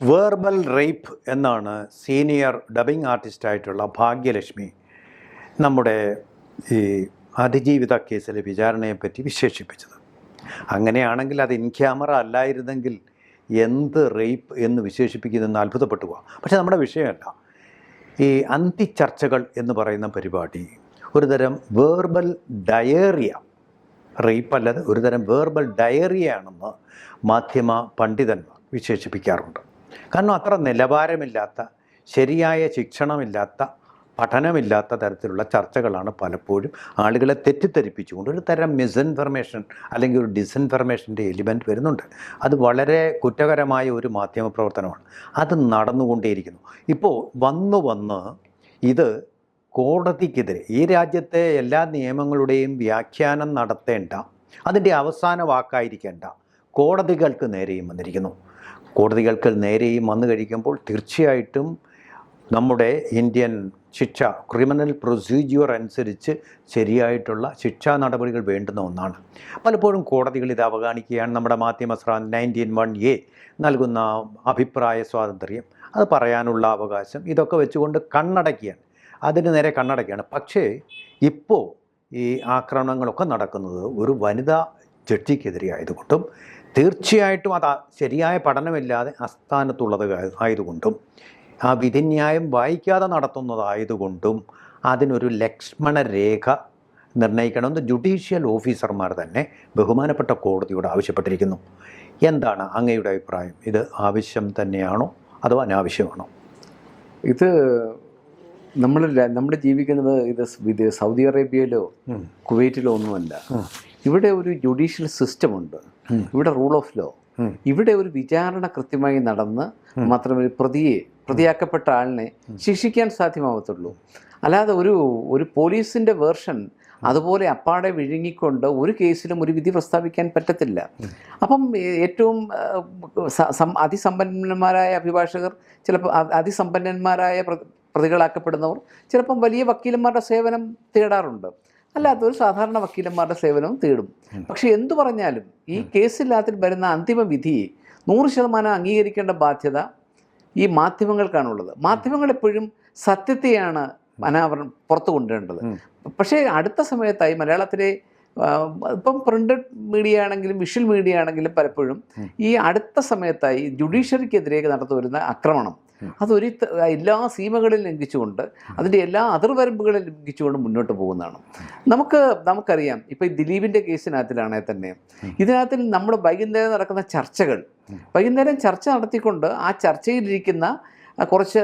Verbal rape എന്നാണ് senior dubbing ആർട്ടിസ്റ്റായിട്ടുള്ള Bhagyalakshmi നമ്മുടെ ഈ അതിജീവിത കേസിലെ വിചാരണയെപ്പറ്റി വിശേഷിപ്പിച്ചത്. അങ്ങനെയാണെങ്കിൽ അത് ഇൻ ക്യാമറ അല്ലായിരുന്നെങ്കിൽ എന്ത് റേപ്പ് എന്ന് വിശേഷിപ്പിക്കുന്നതെന്ന് അത്ഭുതപ്പെട്ടു പോകാം. പക്ഷേ നമ്മുടെ വിഷയമല്ല. ഈ അന്തിച്ചർച്ചകൾ എന്ന് പറയുന്ന പരിപാടി ഒരുതരം വേർബൽ ഡയേറിയ, റേപ്പ് അല്ലാതെ ഒരുതരം വേർബൽ ഡയറിയാണെന്ന് മാധ്യമ പണ്ഡിതന്മാർ വിശേഷിപ്പിക്കാറുണ്ട്. കാരണം അത്ര നിലവാരമില്ലാത്ത, ശരിയായ ശിക്ഷണമില്ലാത്ത, പഠനമില്ലാത്ത തരത്തിലുള്ള ചർച്ചകളാണ് പലപ്പോഴും ആളുകളെ തെറ്റിദ്ധരിപ്പിച്ചുകൊണ്ട് ഒരു തരം മിസ്ഇൻഫർമേഷൻ അല്ലെങ്കിൽ ഒരു ഡിസ്ഇൻഫർമേഷൻ്റെ എലിമെൻറ്റ് വരുന്നുണ്ട്. അത് വളരെ കുറ്റകരമായ ഒരു മാധ്യമ പ്രവർത്തനമാണ്. അത് നടന്നുകൊണ്ടേയിരിക്കുന്നു. ഇപ്പോൾ വന്ന് ഇത് കോടതിക്കെതിരെ, ഈ രാജ്യത്തെ എല്ലാ നിയമങ്ങളുടെയും വ്യാഖ്യാനം നടത്തേണ്ട, അതിൻ്റെ അവസാന വാക്കായിരിക്കേണ്ട കോടതികൾക്ക് നേരെയും വന്നിരിക്കുന്നു. കോടതികൾക്ക് നേരെയും വന്നു കഴിക്കുമ്പോൾ തീർച്ചയായിട്ടും നമ്മുടെ ഇന്ത്യൻ ശിക്ഷ, ക്രിമിനൽ പ്രൊസീജിയർ അനുസരിച്ച് ശരിയായിട്ടുള്ള ശിക്ഷാ നടപടികൾ വേണ്ടുന്ന ഒന്നാണ്. പലപ്പോഴും കോടതികൾ ഇത് അവഗണിക്കുകയാണ്. നമ്മുടെ മാധ്യമ 19(1)(a) നൽകുന്ന അഭിപ്രായ സ്വാതന്ത്ര്യം, അത് പറയാനുള്ള അവകാശം, ഇതൊക്കെ വെച്ചുകൊണ്ട് കണ്ണടക്കുകയാണ്, അതിന് നേരെ കണ്ണടക്കുകയാണ്. പക്ഷേ ഇപ്പോൾ ഈ ആക്രമണങ്ങളൊക്കെ നടക്കുന്നത് ഒരു വനിതാ ജഡ്ജിക്കെതിരെ ആയതുകൊണ്ടും തീർച്ചയായിട്ടും അത് ശരിയായ പഠനമില്ലാതെ അസ്ഥാനത്തുള്ളത് ആയതുകൊണ്ടും ആ വിധിന്യായം വായിക്കാതെ നടത്തുന്നതായതുകൊണ്ടും അതിനൊരു ലക്ഷ്മണരേഖ നിർണ്ണയിക്കണമെന്ന് ജുഡീഷ്യൽ ഓഫീസർമാർ തന്നെ ബഹുമാനപ്പെട്ട കോടതിയോട് ആവശ്യപ്പെട്ടിരിക്കുന്നു. എന്താണ് അങ്ങയുടെ അഭിപ്രായം? ഇത് ആവശ്യം തന്നെയാണോ അതോ അനാവശ്യമാണോ? ഇത് നമ്മൾ ജീവിക്കുന്നത് ഇത് സൗദി അറേബ്യയിലോ കുവൈറ്റിലോ ഒന്നുമല്ല. ഇവിടെ ഒരു ജുഡീഷ്യൽ സിസ്റ്റം ഉണ്ട്, ഇവിടെ റൂൾ ഓഫ് ലോ, ഇവിടെ ഒരു വിചാരണ കൃത്യമായി നടന്ന് മാത്രമേ പ്രതിയാക്കപ്പെട്ട ആളിനെ ശിക്ഷിക്കാൻ സാധ്യമാവത്തുള്ളൂ. അല്ലാതെ ഒരു പോലീസിൻ്റെ വേർഷൻ അതുപോലെ അപ്പാടെ വിഴുങ്ങിക്കൊണ്ട് ഒരു കേസിലും ഒരു വിധി പ്രസ്താവിക്കാൻ പറ്റത്തില്ല. അപ്പം ഏറ്റവും അതിസമ്പന്നന്മാരായ അഭിഭാഷകർ, ചിലപ്പോൾ അതിസമ്പന്നന്മാരായ പ്രതികളാക്കപ്പെടുന്നവർ ചിലപ്പം വലിയ വക്കീലന്മാരുടെ സേവനം തേടാറുണ്ട്, അല്ലാത്തൊരു സാധാരണ വക്കീലന്മാരുടെ സേവനവും തേടും. പക്ഷെ എന്തു പറഞ്ഞാലും ഈ കേസില്ലാത്തിൽ വരുന്ന അന്തിമ വിധിയെ 100% അംഗീകരിക്കേണ്ട ബാധ്യത ഈ മാധ്യമങ്ങൾക്കാണുള്ളത്. മാധ്യമങ്ങൾ എപ്പോഴും സത്യത്തെയാണ് പുറത്തു കൊണ്ടുവരേണ്ടത്. പക്ഷേ അടുത്ത സമയത്തായി മലയാളത്തിലെ ഇപ്പം പ്രിൻ്റഡ് മീഡിയ ആണെങ്കിലും വിഷ്വൽ മീഡിയ ആണെങ്കിലും പലപ്പോഴും ഈ അടുത്ത സമയത്തായി ജുഡീഷ്യറിക്കെതിരെ നടന്നു വരുന്ന ആക്രമണം അതൊരു എല്ലാ സീമകളിൽ ലംഘിച്ചുകൊണ്ട്, അതിൻ്റെ എല്ലാ അതിർവരമ്പുകളിൽ ലംഘിച്ചുകൊണ്ട് മുന്നോട്ട് പോകുന്നതാണ്. നമുക്കറിയാം, ഇപ്പോൾ ഈ ദിലീപിൻ്റെ കേസിനകത്തിലാണെങ്കിൽ തന്നെ ഇതിനകത്തിൽ നമ്മൾ വൈകുന്നേരം നടക്കുന്ന വൈകുന്നേരം ചർച്ച നടത്തിക്കൊണ്ട് ആ ചർച്ചയിലിരിക്കുന്ന കുറച്ച്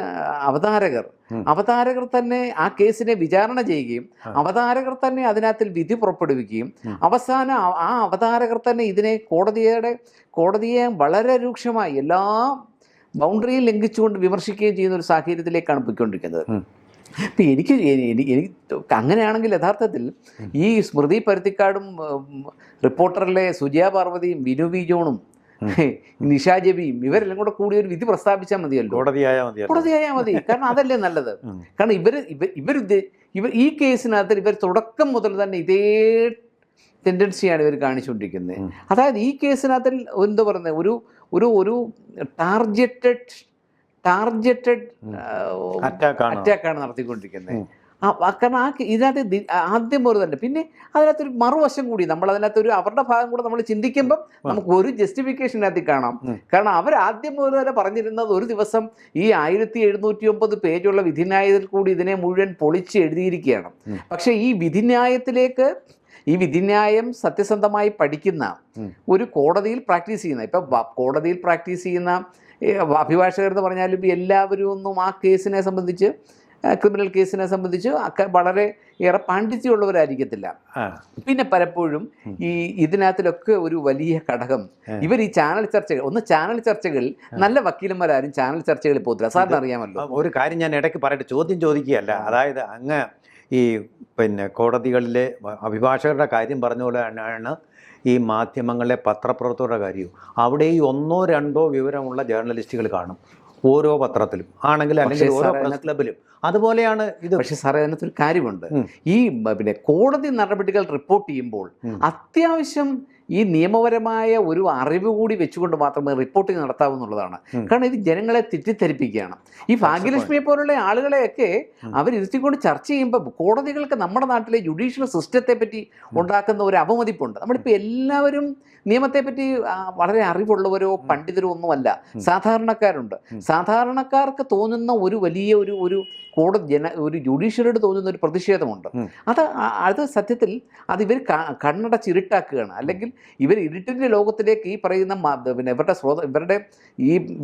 അവതാരകർ തന്നെ ആ കേസിനെ വിചാരണ ചെയ്യുകയും അവതാരകർ തന്നെ അതിനകത്തിൽ വിധി പുറപ്പെടുവിക്കുകയും അവസാനം ആ അവതാരകർ തന്നെ ഇതിനെ കോടതിയെ വളരെ രൂക്ഷമായി എല്ലാ ബൗണ്ടറിയിൽ ലംഘിച്ചുകൊണ്ട് വിമർശിക്കുകയും ചെയ്യുന്ന ഒരു സാഹചര്യത്തിലേക്കാണ് പോയിക്കൊണ്ടിരിക്കുന്നത്. ഇപ്പം എനിക്ക് അങ്ങനെയാണെങ്കിൽ യഥാർത്ഥത്തിൽ ഈ സ്മൃതി പരുത്തിക്കാടും റിപ്പോർട്ടറിലെ സുജിയ പാർവതിയും വിനു വി ജോണും നിഷ ജബിയും ഇവരെല്ലാം കൂടി ഒരു വിധി പ്രസ്താവിച്ചാൽ മതിയല്ലോ, കോടതിയായാൽ മതി. കാരണം അതല്ലേ നല്ലത്. കാരണം ഇവർ ഈ കേസിനകത്ത് ഇവർ തുടക്കം മുതൽ തന്നെ ഇതേ ടെൻഡൻസിയാണ് ഇവർ കാണിച്ചുകൊണ്ടിരിക്കുന്നത്. അതായത് ഈ കേസിനകത്തിൽ എന്താ പറയുന്നത്, ഒരു ടാർജറ്റഡ് അറ്റാക്കാണ് നടത്തിക്കൊണ്ടിരിക്കുന്നത്. കാരണം ഇതിനകത്ത് ആദ്യം ഒരു തന്നെ, പിന്നെ അതിനകത്തൊരു മറുവശം കൂടി നമ്മളതിനകത്തൊരു അവരുടെ ഭാഗം കൂടെ നമ്മൾ ചിന്തിക്കുമ്പം നമുക്ക് ഒരു ജസ്റ്റിഫിക്കേഷനകത്ത് കാണാം. കാരണം അവരാദ്യം മുതൽ തന്നെ പറഞ്ഞിരുന്നത് ഒരു ദിവസം ഈ 1709 പേജുള്ള വിധിന്യായത്തിൽ കൂടി ഇതിനെ മുഴുവൻ പൊളിച്ച് എഴുതിയിരിക്കുകയാണ്. പക്ഷേ ഈ വിധിന്യായം സത്യസന്ധമായി പഠിക്കുന്ന ഒരു കോടതിയിൽ പ്രാക്ടീസ് ചെയ്യുന്ന, ഇപ്പം കോടതിയിൽ പ്രാക്ടീസ് ചെയ്യുന്ന അഭിഭാഷകർ എന്ന് പറഞ്ഞാലും എല്ലാവരും ഒന്നും ആ കേസിനെ സംബന്ധിച്ച്, ക്രിമിനൽ കേസിനെ സംബന്ധിച്ച് വളരെ ഏറെ പാണ്ഡിത്യമുള്ളവരായിരിക്കത്തില്ല. പിന്നെ പലപ്പോഴും ഇതിനകത്തിലൊക്കെ ഒരു വലിയ ഘടകം ഇവർ ഈ ചാനൽ ചർച്ചകളിൽ നല്ല വക്കീലന്മാരാരും ചാനൽ ചർച്ചകളിൽ പോകത്തില്ല. സാറിന് അറിയാമല്ലോ. ഒരു കാര്യം ഞാൻ ഇടയ്ക്ക് പറയട്ടെ, ചോദ്യം ചോദിക്കുകയല്ല. അതായത് അങ്ങ് ഈ കോടതികളിലെ അഭിഭാഷകരുടെ കാര്യം പറഞ്ഞ പോലെയാണ് ഈ മാധ്യമങ്ങളിലെ പത്രപ്രവർത്തകരുടെ കാര്യവും. അവിടെ ഈ 1-2 വിവരമുള്ള ജേർണലിസ്റ്റുകൾ കാണും ഓരോ പത്രത്തിലും ആണെങ്കിൽ, അല്ലെങ്കിൽ ഓരോ പ്രസ് ക്ലബിലും. അതുപോലെയാണ് ഇത്. പക്ഷേ സാറേ, അതിനകത്തൊരു കാര്യമുണ്ട്. ഈ കോടതി നടപടികൾ റിപ്പോർട്ട് ചെയ്യുമ്പോൾ അത്യാവശ്യം ഈ നിയമപരമായ ഒരു അറിവ് കൂടി വെച്ചുകൊണ്ട് മാത്രമേ റിപ്പോർട്ടിംഗ് നടത്താവൂ എന്നുള്ളതാണ്. കാരണം ഇത് ജനങ്ങളെ തെറ്റിദ്ധരിപ്പിക്കുകയാണ്. ഈ ഭാഗ്യലക്ഷ്മിയെ പോലുള്ള ആളുകളെയൊക്കെ അവരിരുത്തിക്കൊണ്ട് ചർച്ച ചെയ്യുമ്പോൾ കോടതികൾക്ക് നമ്മുടെ നാട്ടിലെ ജുഡീഷ്യൽ സിസ്റ്റത്തെ പറ്റി ഉണ്ടാക്കുന്ന ഒരു അവമതിപ്പുണ്ട്. നമ്മളിപ്പോൾ എല്ലാവരും നിയമത്തെപ്പറ്റി വളരെ അറിവുള്ളവരോ പണ്ഡിതരോ ഒന്നുമല്ല, സാധാരണക്കാരുണ്ട്. സാധാരണക്കാർക്ക് തോന്നുന്ന ഒരു വലിയ ഒരു ഒരു ജുഡീഷ്യറിയോട് തോന്നുന്ന ഒരു പ്രതിഷേധമുണ്ട്. അത് സത്യത്തിൽ അത് ഇവർ കണ്ണടച്ചിരുട്ടാക്കുകയാണ്. അല്ലെങ്കിൽ ഇവർ ഇരുട്ടിൻ്റെ ലോകത്തിലേക്ക് ഈ പറയുന്ന പിന്നെ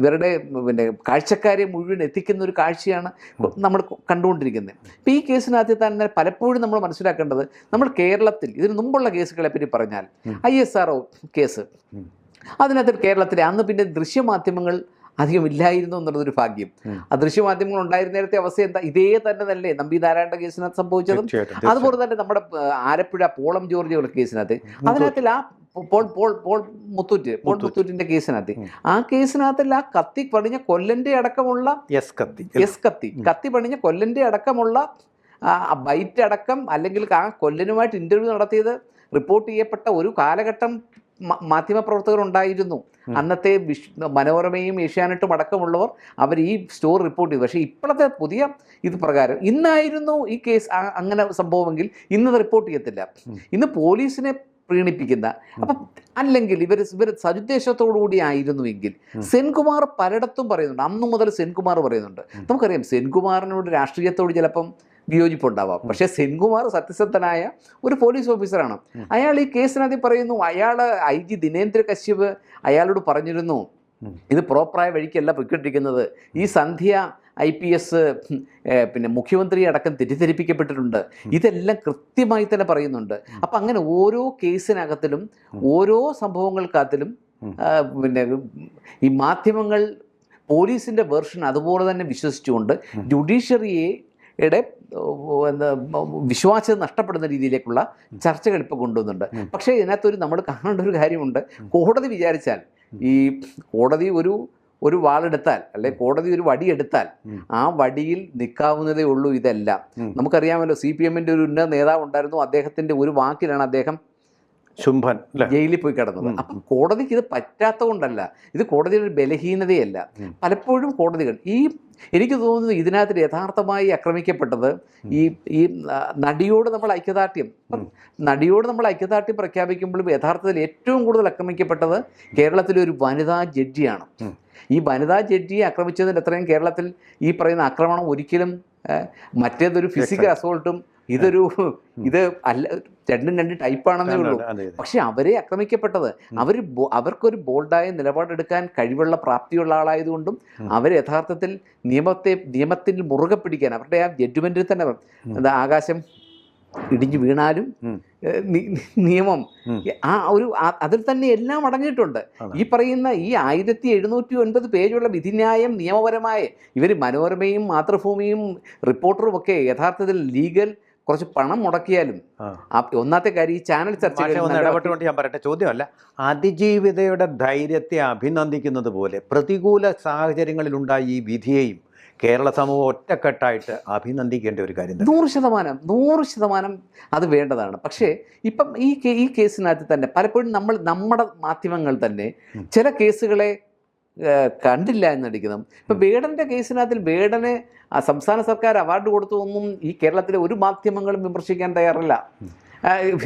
ഇവരുടെ പിന്നെ കാഴ്ചക്കാരെ മുഴുവൻ എത്തിക്കുന്ന ഒരു കാഴ്ചയാണ് നമ്മൾ കണ്ടുകൊണ്ടിരിക്കുന്നത്. ഇപ്പോൾ ഈ കേസിനകത്ത് തന്നെ പലപ്പോഴും നമ്മൾ മനസ്സിലാക്കേണ്ടത്, നമ്മൾ കേരളത്തിൽ ഇതിന് മുമ്പുള്ള കേസുകളെ പറ്റി പറഞ്ഞാൽ ISRO കേസ്, അതിനകത്ത് കേരളത്തിലെ അന്ന് പിന്നെ ദൃശ്യമാധ്യമങ്ങൾ അധികം ഇല്ലായിരുന്നു എന്നുള്ളതൊരു ഭാഗ്യം. ആ ദൃശ്യമാധ്യമങ്ങൾ ഉണ്ടായിരുന്ന നേരത്തെ അവസ്ഥ എന്താ? ഇതേ തന്നെ നമ്പി നാരായണന്റെ കേസിനകത്ത് സംഭവിച്ചതും അതുപോലെ തന്നെ നമ്മുടെ ആലപ്പുഴ പോളം ജോർജിയുടെ കേസിനകത്ത്, അതിനകത്തിൽ ആ പോൾ മുത്തൂറ്റിന്റെ കേസിനകത്ത്, ആ കേസിനകത്തിൽ ആ കത്തി പണിഞ്ഞ കൊല്ലന്റെ അടക്കമുള്ള കത്തി പണിഞ്ഞ കൊല്ലന്റെ അടക്കമുള്ള ബൈറ്റ് അടക്കം, അല്ലെങ്കിൽ ആ കൊല്ലനുമായിട്ട് ഇന്റർവ്യൂ നടത്തിയത് റിപ്പോർട്ട് ചെയ്യപ്പെട്ട ഒരു കാലഘട്ടം മാധ്യമപ്രവർത്തകർ ഉണ്ടായിരുന്നു. അന്നത്തെ മനോരമയും ഏഷ്യാനെറ്റും അടക്കമുള്ളവർ അവർ ഈ സ്റ്റോറി റിപ്പോർട്ട് ചെയ്തു. പക്ഷേ ഇപ്പോഴത്തെ പുതിയ ഇത് പ്രകാരം ഇന്നായിരുന്നു ഈ കേസ് അങ്ങനെ സംഭവമെങ്കിൽ ഇന്നത് റിപ്പോർട്ട് ചെയ്യത്തില്ല. ഇന്ന് പോലീസിനെ പ്രീണിപ്പിക്കുന്ന, അപ്പം അല്ലെങ്കിൽ ഇവർ സതുദ്ദേശത്തോടു കൂടി ആയിരുന്നുവെങ്കിൽ സെൻകുമാർ പലയിടത്തും പറയുന്നുണ്ട്. അന്നു മുതൽ സെൻകുമാർ പറയുന്നുണ്ട്. നമുക്കറിയാം സെൻകുമാറിനോട് രാഷ്ട്രീയത്തോട് ചിലപ്പം വിയോജിപ്പുണ്ടാവാം, പക്ഷേ സെൻകുമാർ സത്യസന്ധനായ ഒരു പോലീസ് ഓഫീസറാണ്. അയാൾ ഈ കേസിനകത്ത് പറയുന്നു, അയാൾ IG ദിനേന്ദ്ര കശ്യപ് അയാളോട് പറഞ്ഞിരുന്നു, ഇത് പ്രോപ്പറായ വഴിക്കല്ല പൊയ്ക്കൊണ്ടിരിക്കുന്നത്, ഈ സന്ധ്യ IPS പിന്നെ മുഖ്യമന്ത്രി അടക്കം തെറ്റിദ്ധരിപ്പിക്കപ്പെട്ടിട്ടുണ്ട്, ഇതെല്ലാം കൃത്യമായി തന്നെ പറയുന്നുണ്ട്. അപ്പം അങ്ങനെ ഓരോ കേസിനകത്തിലും ഓരോ സംഭവങ്ങൾക്കകത്തിലും പിന്നെ ഈ മാധ്യമങ്ങൾ പോലീസിൻ്റെ വേർഷൻ അതുപോലെ തന്നെ വിശ്വസിച്ചുകൊണ്ട് ജുഡീഷ്യറിയുടെ വിശ്വാസം നഷ്ടപ്പെടുന്ന രീതിയിലേക്കുള്ള ചർച്ചകൾ ഇപ്പോൾ കൊണ്ടുവന്നുണ്ട്. പക്ഷേ ഇതിനകത്തൊരു നമ്മൾ കാണേണ്ട ഒരു കാര്യമുണ്ട്. കോടതി വിചാരിച്ചാൽ, ഈ കോടതി ഒരു വാളെടുത്താൽ, അല്ലെ കോടതി ഒരു വടിയെടുത്താൽ ആ വടിയിൽ നിൽക്കാവുന്നതേ ഉള്ളൂ ഇതെല്ലാം. നമുക്കറിയാമല്ലോ, CPM-ന്റെ ഒരു ഉന്നത നേതാവ് ഉണ്ടായിരുന്നു. അദ്ദേഹത്തിൻ്റെ ഒരു വാക്കിലാണ് അദ്ദേഹം ശുംഭൻ ജയിലിൽ പോയി കിടന്നത്. അപ്പം കോടതിക്ക് ഇത് പറ്റാത്ത കൊണ്ടല്ല, ഇത് കോടതിയുടെ ഒരു ബലഹീനതയല്ല. പലപ്പോഴും കോടതികൾ എനിക്ക് തോന്നുന്നത് ഇതിനകത്ത് യഥാർത്ഥമായി ആക്രമിക്കപ്പെട്ടത് ഈ നടിയോട് നമ്മൾ ഐക്യദാർഢ്യം പ്രഖ്യാപിക്കുമ്പോഴും യഥാർത്ഥത്തിൽ ഏറ്റവും കൂടുതൽ ആക്രമിക്കപ്പെട്ടത് കേരളത്തിലെ ഒരു വനിതാ ജഡ്ജിയാണ്. ഈ വനിതാ ജഡ്ജിയെ ആക്രമിച്ചതിന് എത്രയും കേരളത്തിൽ ഈ പറയുന്ന ആക്രമണം ഒരിക്കലും മറ്റേതൊരു ഫിസിക്കൽ അസോൾട്ടും ഇത് അല്ല, രണ്ടും രണ്ട് ടൈപ്പാണെന്നേ ഉള്ളൂ. പക്ഷെ അവരെ ആക്രമിക്കപ്പെട്ടത് അവർക്കൊരു ബോൾഡായ നിലപാടെടുക്കാൻ കഴിവുള്ള പ്രാപ്തിയുള്ള ആളായതുകൊണ്ടും അവർ യഥാർത്ഥത്തിൽ നിയമത്തിൽ മുറുകെ പിടിക്കാൻ അവരുടെ ആ ജഡ്ജ്മെന്റിൽ തന്നെ ആകാശം ഇടിഞ്ഞു വീണാലും നിയമം അതിൽ തന്നെ എല്ലാം അടങ്ങിയിട്ടുണ്ട്. ഈ പറയുന്ന ഈ 1709 പേജുള്ള വിധിന്യായം നിയമപരമായ ഇവർ മനോരമയും മാതൃഭൂമിയും റിപ്പോർട്ടറും ഒക്കെ യഥാർത്ഥത്തിൽ ലീഗൽ കുറച്ച് പണം മുടക്കിയാലും ഒന്നാമത്തെ കാര്യം ഈ ചാനൽ ചർച്ചകൾ ഇടപെട്ടുകൊണ്ട് ഞാൻ പറയട്ടെ, ചോദ്യമല്ല, അതിജീവിതയുടെ ധൈര്യത്തെ അഭിനന്ദിക്കുന്നത് പോലെ പ്രതികൂല സാഹചര്യങ്ങളിലുണ്ടായ ഈ വിധിയെയും കേരള സമൂഹം ഒറ്റക്കെട്ടായിട്ട് അഭിനന്ദിക്കേണ്ട ഒരു കാര്യം. 100% അത് വേണ്ടതാണ്. പക്ഷേ ഇപ്പം ഈ കേസിനകത്ത് തന്നെ പലപ്പോഴും നമ്മുടെ മാധ്യമങ്ങൾ തന്നെ ചില കേസുകളെ കണ്ടില്ല എന്നടിക്കുന്നു. ഇപ്പം വേടൻ്റെ കേസിനകത്തിൽ വേടന് സംസ്ഥാന സർക്കാർ അവാർഡ് കൊടുത്തതൊന്നും ഈ കേരളത്തിലെ ഒരു മാധ്യമങ്ങളും വിമർശിക്കാൻ തയ്യാറല്ല.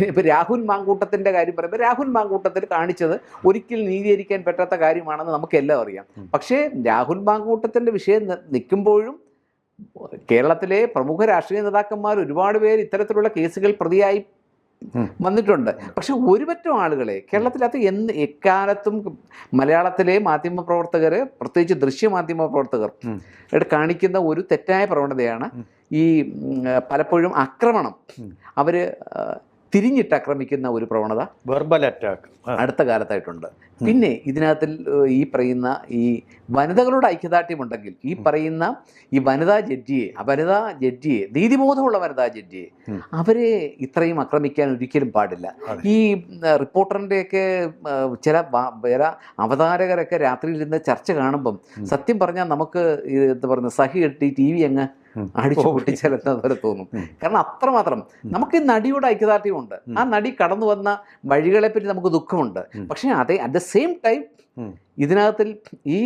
ഇപ്പം രാഹുൽ മാങ്കൂട്ടത്തിൻ്റെ കാര്യം പറയുമ്പോൾ രാഹുൽ മാങ്കൂട്ടത്തിൽ കാണിച്ചത് ഒരിക്കലും നീതീകരിക്കാൻ പറ്റാത്ത കാര്യമാണെന്ന് നമുക്കെല്ലാം അറിയാം. പക്ഷേ രാഹുൽ മാങ്കൂട്ടത്തിൻ്റെ വിഷയം നിൽക്കുമ്പോഴും കേരളത്തിലെ പ്രമുഖ രാഷ്ട്രീയ നേതാക്കന്മാർ ഒരുപാട് പേര് ഇത്തരത്തിലുള്ള കേസുകൾ പ്രതിയായി വന്നിട്ടുണ്ട്. പക്ഷെ ഒരുപറ്റം ആളുകളെ കേരളത്തിലകത്ത് എക്കാലത്തും മലയാളത്തിലെ മാധ്യമപ്രവർത്തകർ, പ്രത്യേകിച്ച് ദൃശ്യമാധ്യമ പ്രവർത്തകർ കാണിക്കുന്ന ഒരു തെറ്റായ പ്രവണതയാണ് ഈ പലപ്പോഴും ആക്രമണം, അവർ തിരിഞ്ഞിട്ട് ആക്രമിക്കുന്ന ഒരു പ്രവണത വെർബൽ അറ്റാക്ക് അടുത്ത കാലത്തായിട്ടുണ്ട്. പിന്നെ ഇതിനകത്തിൽ ഈ പറയുന്ന ഈ വനിതകളുടെ ഐക്യദാർഢ്യമുണ്ടെങ്കിൽ ഈ പറയുന്ന ഈ വനിതാ ജഡ്ജിയെ നീതിബോധമുള്ള വനിതാ ജഡ്ജിയെ അവരെ ഇത്രയും ആക്രമിക്കാൻ ഒരിക്കലും പാടില്ല. ഈ റിപ്പോർട്ടറിൻ്റെയൊക്കെ ചില അവതാരകരൊക്കെ രാത്രിയിൽ ഇരുന്ന് ചർച്ച കാണുമ്പം സത്യം പറഞ്ഞാൽ നമുക്ക് എന്താ പറയുക, സഹി കെട്ടി TV അങ്ങ് അടിച്ചു പൊട്ടിച്ചാൽ എന്താ പോലെ തോന്നും. കാരണം അത്രമാത്രം നമുക്ക് ഈ നടിയുടെ ഐക്യദാർഢ്യമുണ്ട്. ആ നടി കടന്നു വന്ന വഴികളെ പറ്റി നമുക്ക് ദുഃഖമുണ്ട്. പക്ഷേ അറ്റ് ദ സെയിം ടൈം ഇതിനകത്തിൽ ഈ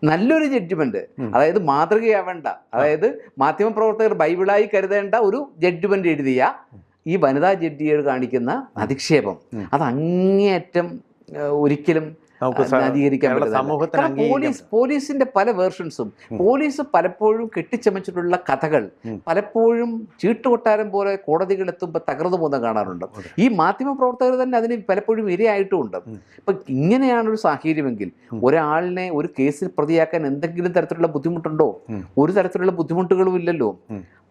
നല്ലൊരു ജഡ്ജ്മെന്റ്, അതായത് മാതൃകയാവേണ്ട, അതായത് മാധ്യമപ്രവർത്തകർ ബൈബിളായി കരുതേണ്ട ഒരു ജഡ്ജ്മെന്റ് എഴുതിയ ഈ വനിതാ ജഡ്ജിയോട് കാണിക്കുന്ന അധിക്ഷേപം അത് അങ്ങേയറ്റം ഒരിക്കലും അംഗീകരിക്കാൻ പറ്റില്ല. പോലീസിന്റെ പല വേർഷൻസും, പോലീസ് പലപ്പോഴും കെട്ടിച്ചമച്ചിട്ടുള്ള കഥകൾ പലപ്പോഴും ചീട്ടുകൊട്ടാരം പോലെ കോടതികളെത്തുമ്പോൾ തകർന്നു പോകുന്ന കാണാറുണ്ട്. ഈ മാധ്യമ പ്രവർത്തകർ തന്നെ അതിന് പലപ്പോഴും ഇരയായിട്ടുമുണ്ട്. ഇപ്പൊ ഇങ്ങനെയാണൊരു സാഹചര്യമെങ്കിൽ ഒരാളിനെ ഒരു കേസിൽ പ്രതിയാക്കാൻ എന്തെങ്കിലും തരത്തിലുള്ള ബുദ്ധിമുട്ടുണ്ടോ? ഒരു തരത്തിലുള്ള ബുദ്ധിമുട്ടുകളും ഇല്ലല്ലോ.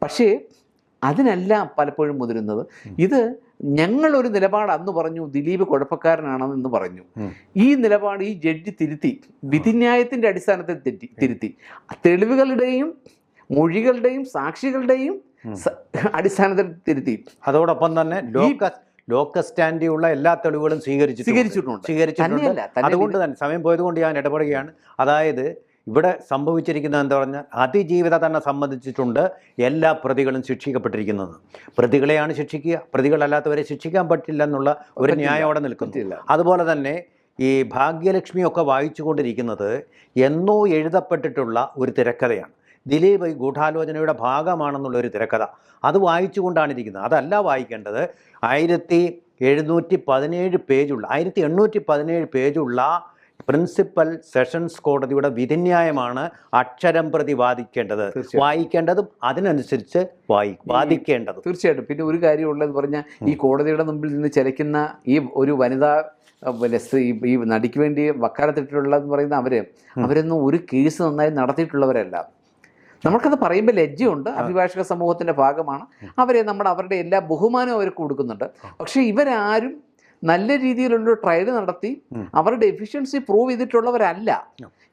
പക്ഷേ അതിനെല്ലാം പലപ്പോഴും മുതിരുന്നത് ഇത് ഞങ്ങളൊരു നിലപാട് അന്ന് പറഞ്ഞു ദിലീപ് കുഴപ്പക്കാരനാണെന്ന് പറഞ്ഞു. ഈ നിലപാട് ഈ ജഡ്ജി തിരുത്തി, വിധിന്യായത്തിന്റെ അടിസ്ഥാനത്തിൽ തിരുത്തി, തെളിവുകളുടെയും മൊഴികളുടെയും സാക്ഷികളുടെയും അടിസ്ഥാനത്തിൽ തിരുത്തി. അതോടൊപ്പം തന്നെ ലോക്കസ് സ്റ്റാൻഡിയുള്ള എല്ലാ തെളിവുകളും സ്വീകരിച്ചിട്ടുണ്ട്. അതുകൊണ്ട് തന്നെ സമയം പോയതുകൊണ്ട് ഞാൻ ഇടപെടുകയാണ്. അതായത് ഇവിടെ സംഭവിച്ചിരിക്കുന്നത് എന്താ പറഞ്ഞാൽ അതിജീവിത തന്നെ സംബന്ധിച്ചിട്ടുണ്ട് എല്ലാ പ്രതികളും ശിക്ഷിക്കപ്പെട്ടിരിക്കുന്നത്. പ്രതികളെയാണ് ശിക്ഷിക്കുക, പ്രതികളല്ലാത്തവരെ ശിക്ഷിക്കാൻ പറ്റില്ല എന്നുള്ള ഒരു ന്യായം അവിടെ നിൽക്കുന്നില്ല. അതുപോലെ തന്നെ ഈ ഭാഗ്യലക്ഷ്മിയൊക്കെ വായിച്ചു കൊണ്ടിരിക്കുന്നത് എന്നോ എഴുതപ്പെട്ടിട്ടുള്ള ഒരു തിരക്കഥയാണ്. ദിലീപ് ഈ ഗൂഢാലോചനയുടെ ഭാഗമാണെന്നുള്ളൊരു തിരക്കഥ അത് വായിച്ചു കൊണ്ടാണ് ഇരിക്കുന്നത്. അതല്ല വായിക്കേണ്ടത്. 1717 പേജുള്ള 1817 പേജുള്ള പ്രിൻസിപ്പൽ സെഷൻസ് കോടതിയുടെ വിധിന്യായമാണ് അക്ഷരം പ്രതി വാദിക്കേണ്ടത്, വായിക്കേണ്ടതും അതിനനുസരിച്ച് വാദിക്കേണ്ടതും. തീർച്ചയായിട്ടും. പിന്നെ ഒരു കാര്യമുള്ളതെന്ന് പറഞ്ഞാൽ ഈ കോടതിയുടെ മുമ്പിൽ നിന്ന് ചലിക്കുന്ന ഈ ഒരു വനിതാ സ്ത്രീ, ഈ നടിക്ക് വേണ്ടി വക്കാലത്തിട്ടുള്ളതെന്ന് പറയുന്ന അവരൊന്നും ഒരു കേസ് നന്നായി നടത്തിയിട്ടുള്ളവരല്ല. നമുക്കത് പറയുമ്പോൾ ലജ്ജയുണ്ട്. അഭിഭാഷക സമൂഹത്തിൻ്റെ ഭാഗമാണ്. അവരുടെ എല്ലാ ബഹുമാനവും അവർക്ക് കൊടുക്കുന്നുണ്ട്. പക്ഷേ ഇവരാരും നല്ല രീതിയിലുള്ള ട്രയൽ നടത്തി അവരുടെ എഫിഷ്യൻസി പ്രൂവ് ചെയ്തിട്ടുള്ളവരല്ല.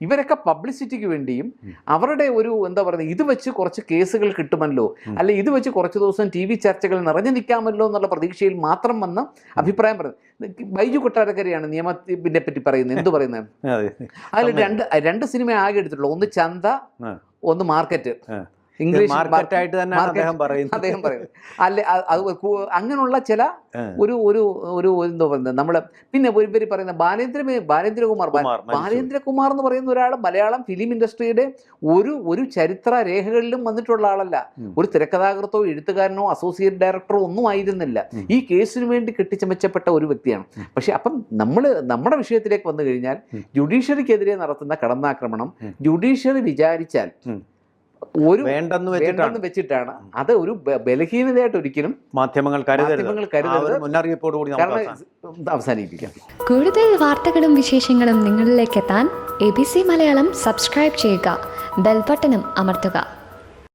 ഇവരൊക്കെ പബ്ലിസിറ്റിക്ക് വേണ്ടിയും അവരുടെ ഒരു എന്താ പറയുക, ഇത് വെച്ച് കുറച്ച് കേസുകൾ കിട്ടുമല്ലോ, അല്ലെ ഇത് വെച്ച് കുറച്ച് ദിവസം TV ചർച്ചകൾ നിറഞ്ഞു നിൽക്കാമല്ലോ എന്നുള്ള പ്രതീക്ഷയിൽ മാത്രം വന്ന് അഭിപ്രായം പറയുന്നത്. ബൈജു കൊട്ടാരക്കരയാണ് നിയമത്തിനെ പറ്റി പറയുന്നത്. എന്ത് പറയുന്നത്? അതിൽ രണ്ട് സിനിമ ആകെ എടുത്തിട്ടുള്ളൂ. ഒന്ന് ചന്ത, ഒന്ന് മാർക്കറ്റ്. ഇംഗ്ലീഷ് മാർക്കറ്റായിട്ട് തന്നെ അദ്ദേഹം പറയുന്നത്. അല്ലെ അങ്ങനെയുള്ള ചില ഒരു ഒരു ഒരു എന്താ പറയുന്നത് നമ്മള്. പിന്നെ ഇവർ പറയുന്ന ബാലേന്ദ്രകുമാർ എന്ന് പറയുന്ന ഒരാൾ മലയാളം ഫിലിം ഇൻഡസ്ട്രിയുടെ ഒരു ചരിത്ര രേഖകളിലും വന്നിട്ടുള്ള ആളല്ല. ഒരു തിരക്കഥാകൃത്തോ എഴുത്തുകാരനോ അസോസിയേറ്റ് ഡയറക്ടറോ ഒന്നും ആയിരുന്നില്ല. ഈ കേസിന് വേണ്ടി കെട്ടിച്ചമച്ചപ്പെട്ട ഒരു വ്യക്തിയാണ്. പക്ഷെ അപ്പം നമ്മുടെ വിഷയത്തിലേക്ക് വന്നു കഴിഞ്ഞാൽ ജുഡീഷ്യറിക്കെതിരെ നടത്തുന്ന കടന്നാക്രമണം ജുഡീഷ്യറി വിചാരിച്ചാൽ വേണ്ടെന്ന് വെച്ചിട്ടാണ്. അത് ഒരു ബലഹീനതയായിട്ട് ഒരിക്കലും മാധ്യമങ്ങൾ കരുതരുത്. മുന്നറിയിപ്പോടുകൂടി അവസാനിപ്പിക്കാം. കൂടുതൽ വാർത്തകളും വിശേഷങ്ങളും നിങ്ങളിലേക്ക് എത്താൻ ABC മലയാളം സബ്സ്ക്രൈബ് ചെയ്യുക, ബെൽ ബട്ടണും അമർത്തുക.